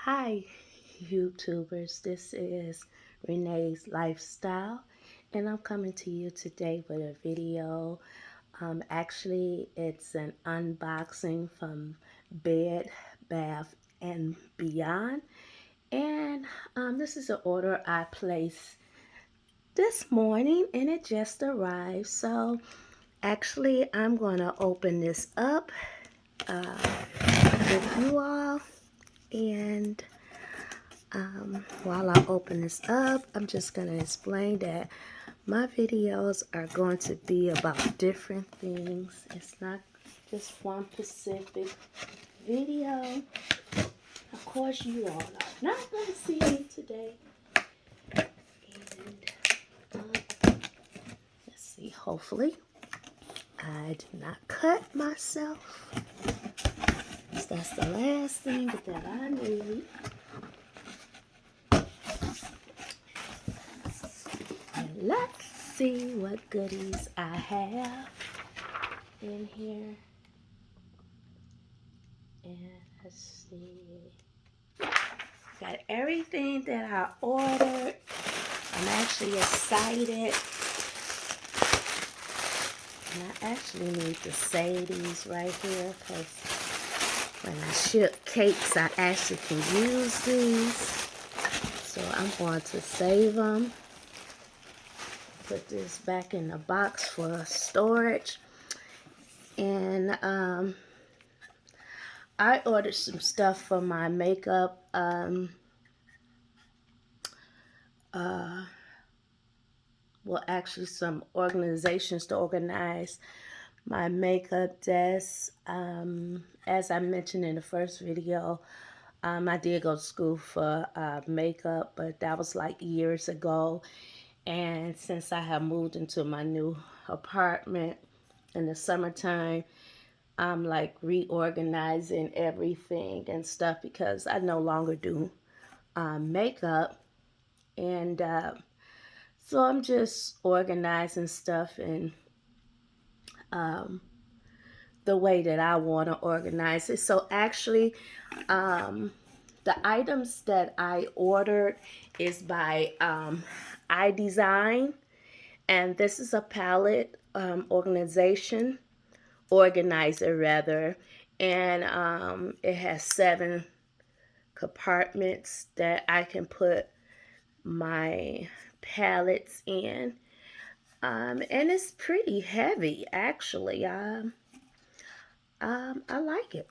Hi, YouTubers. This is Renee's Lifestyle, and I'm coming to you today with a video. Actually, it's an unboxing from Bed, Bath, and Beyond. And this is an order I placed this morning, and it just arrived. So, actually, I'm going to open this up with you all. And while I open this up, I'm just going to explain that my videos are going to be about different things. It's not just one specific video. Of course, you all are not going to see me today. And let's see, hopefully I did not cut myself. So that's the last thing that I need. Let's see what goodies I have in here. And let's see. Got everything that I ordered. I'm actually excited. And I actually need to save these right here because when I ship cakes, I actually can use these. So I'm going to save them. Put this back in the box for storage. And I ordered some stuff for my makeup. Well, actually some organizations to organize my makeup desk. As I mentioned in the first video, I did go to school for makeup, but that was like years ago. And since I have moved into my new apartment in the summertime, I'm like reorganizing everything and stuff because I no longer do makeup. And so I'm just organizing stuff and the way that I want to organize it. So actually, the items that I ordered is by Idesign, and this is a palette organizer rather, and it has 7 compartments that I can put my palettes in. And it's pretty heavy, actually. I like it.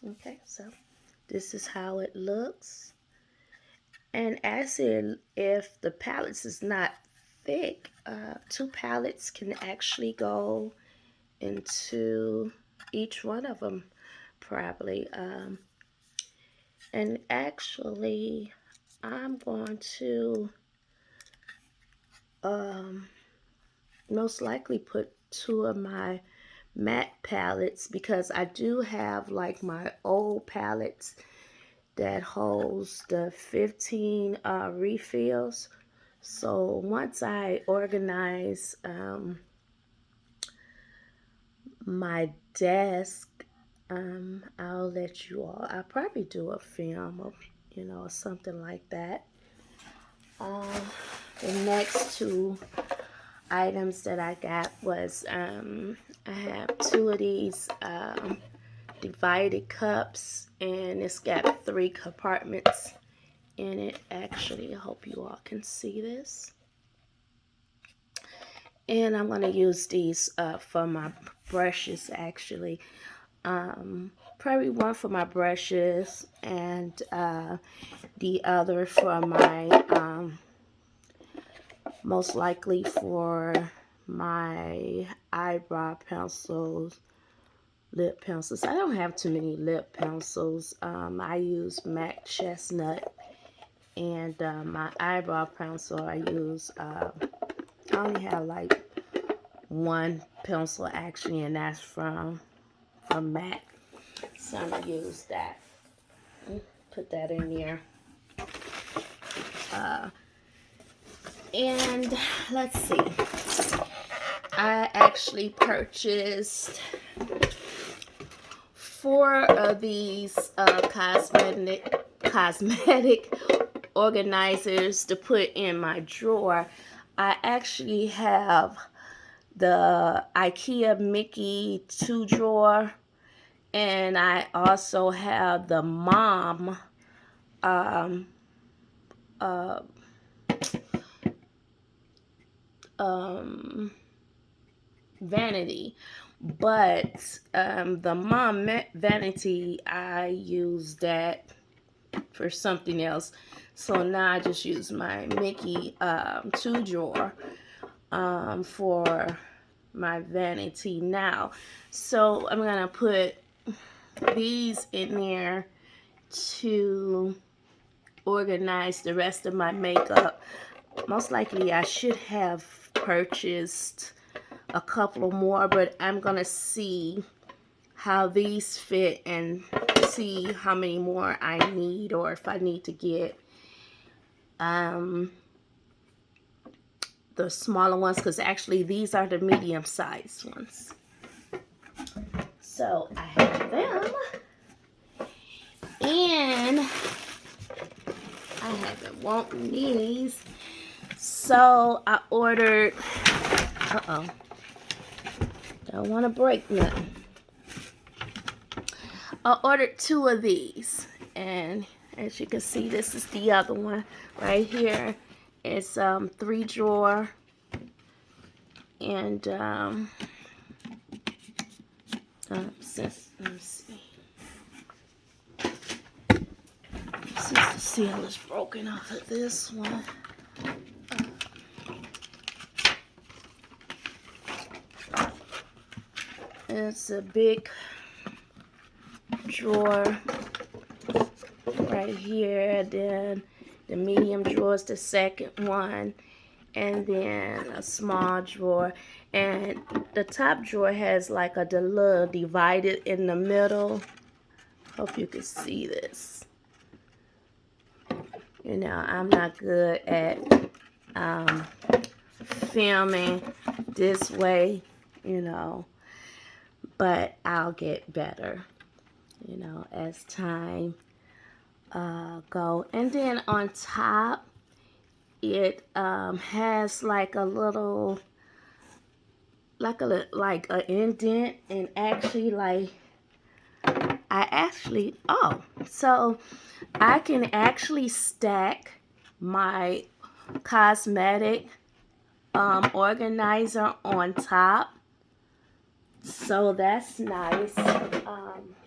Okay, so this is how it looks. And actually, if the palettes is not thick, 2 palettes can actually go into each one of them, probably. And actually, I'm going to most likely put 2 of my matte palettes because I do have like my old palettes that holds the 15 refills. So once I organize my desk, I'll let you all, I'll probably do a film of, something like that. The next 2 items that I got was I have 2 of these divided cups, and it's got 3 compartments in it. Actually, I hope you all can see this. And I'm going to use these for my brushes, actually. Probably one for my brushes and the other for my most likely for my eyebrow pencils, lip pencils. I don't have too many lip pencils. I use MAC Chestnut, and my eyebrow pencil I use, I only have like 1 pencil actually, and that's from MAC. So I'm gonna use that. Put that in there. And let's see. I actually purchased 4 of these cosmetic cosmetic organizers to put in my drawer. I actually have the IKEA Mickey 2 drawer, and I also have the mom um, uh, um, vanity. But the mom vanity, I use that for something else. So now I just use my Mickey 2 drawer for my vanity now. So I'm going to put these in there to organize the rest of my makeup. Most likely I should have purchased a couple more, but I'm going to see how these fit and see how many more I need, or if I need to get the smaller ones, because actually these are the medium sized ones. So I have them, and I have been wanting these. So I ordered, don't want to break nothing. I ordered 2 of these, and as you can see, this is the other one right here. It's 3 drawer, and let me see. Since the seal is broken off of this one. It's a big drawer right here. Then the medium drawer is the second one. And then a small drawer. And the top drawer has like a little divided in the middle. Hope you can see this. You know, I'm not good at filming this way, you know, but I'll get better, you know, as time go. And then on top, it has like a little, like an indent, and actually so I can actually stack my cosmetic organizer on top. So that's nice.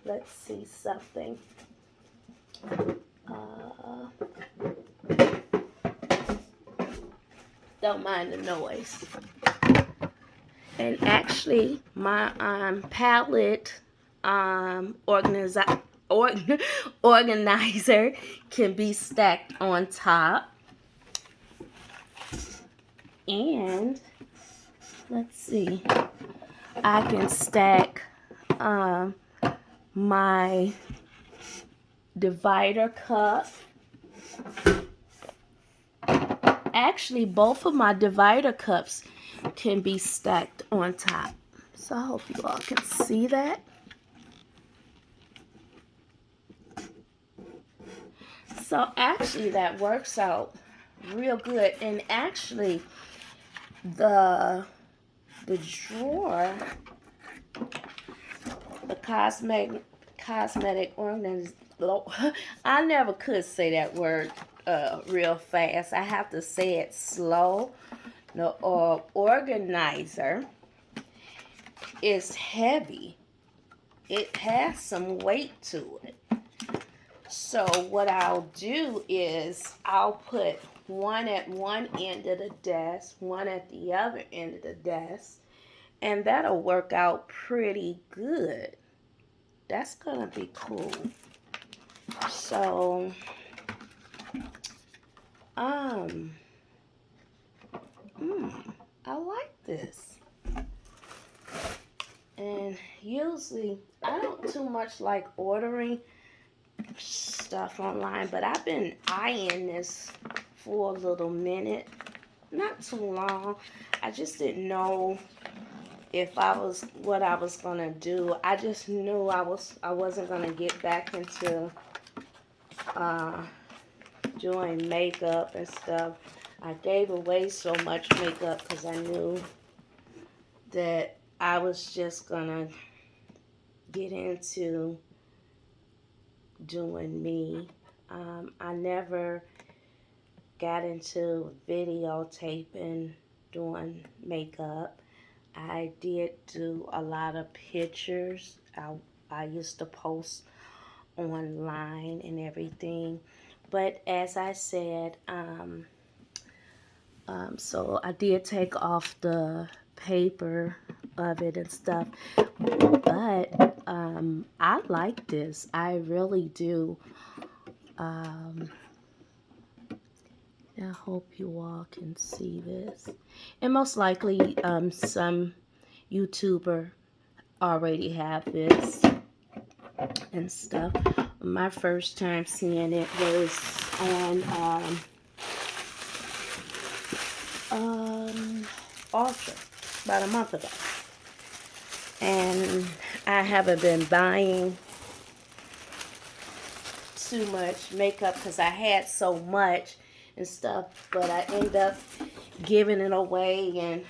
Let's see something. Don't mind the noise. And actually, my palette organizer can be stacked on top. And let's see, I can stack my divider cup. Actually, both of my divider cups can be stacked on top. So I hope you all can see that. So actually that works out real good. And actually the drawer, the cosmetic organizer, I never could say that word real fast. I have to say it slow. The organizer is heavy. It has some weight to it. So what I'll do is I'll put one at one end of the desk, one at the other end of the desk, and that'll work out pretty good. That's gonna be cool. So I like this. And usually I don't too much like ordering stuff online, but I've been eyeing this for a little minute. Not too long. I just didn't know if what I was gonna do. I just knew I wasn't gonna get back into uh, doing makeup and stuff. I gave away so much makeup because I knew that I was just gonna get into doing me. I never got into videotaping doing makeup. I did do a lot of pictures. I used to post online and everything. But as I said, so I did take off the paper of it and stuff. But I like this. I really do. Um, I hope you all can see this. And most likely, some YouTuber already have this and stuff. My first time seeing it was on Ultra about a month ago, and I haven't been buying too much makeup because I had so much and stuff, but I end up giving it away and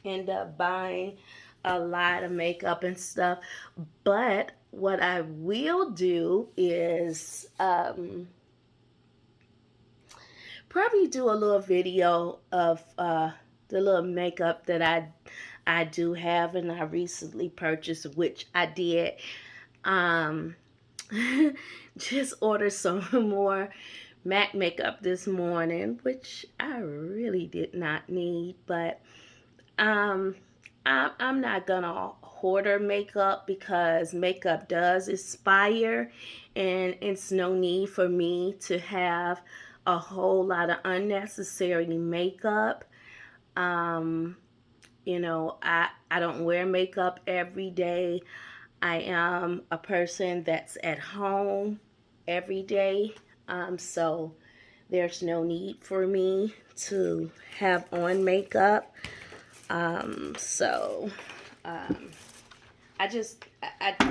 end up buying a lot of makeup and stuff. But what I will do is probably do a little video of the little makeup that I do have and I recently purchased, which I did just order some more MAC makeup this morning, which I really did not need, but um, I'm not gonna hoarder makeup because makeup does expire, and it's no need for me to have a whole lot of unnecessary makeup. Um, I don't wear makeup every day. I am a person that's at home every day, so there's no need for me to have on makeup. So I just,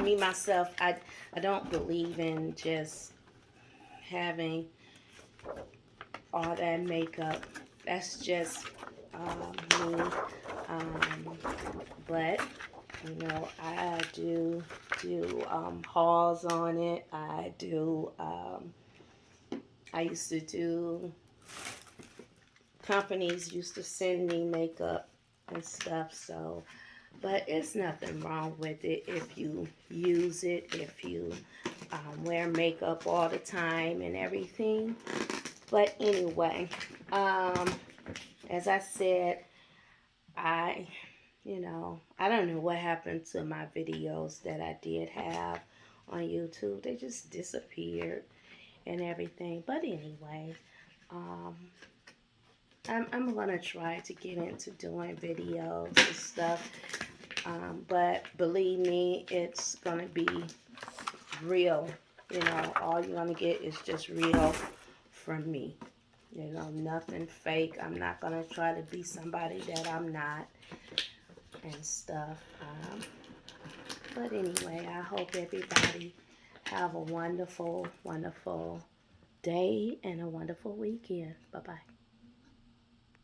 me myself, I don't believe in just having all that makeup. That's just me. Um, but I do hauls on it. I used to do. Companies used to send me makeup and stuff. So, but it's nothing wrong with it if you use it. If you wear makeup all the time and everything. But anyway, as I said, I I don't know what happened to my videos that I did have on YouTube. They just disappeared and everything. But anyway, um, I'm going to try to get into doing videos and stuff. But believe me, it's going to be real. All you're going to get is just real from me. Nothing fake. I'm not going to try to be somebody that I'm not and stuff. But anyway, I hope everybody have a wonderful, wonderful day and a wonderful weekend. Bye-bye.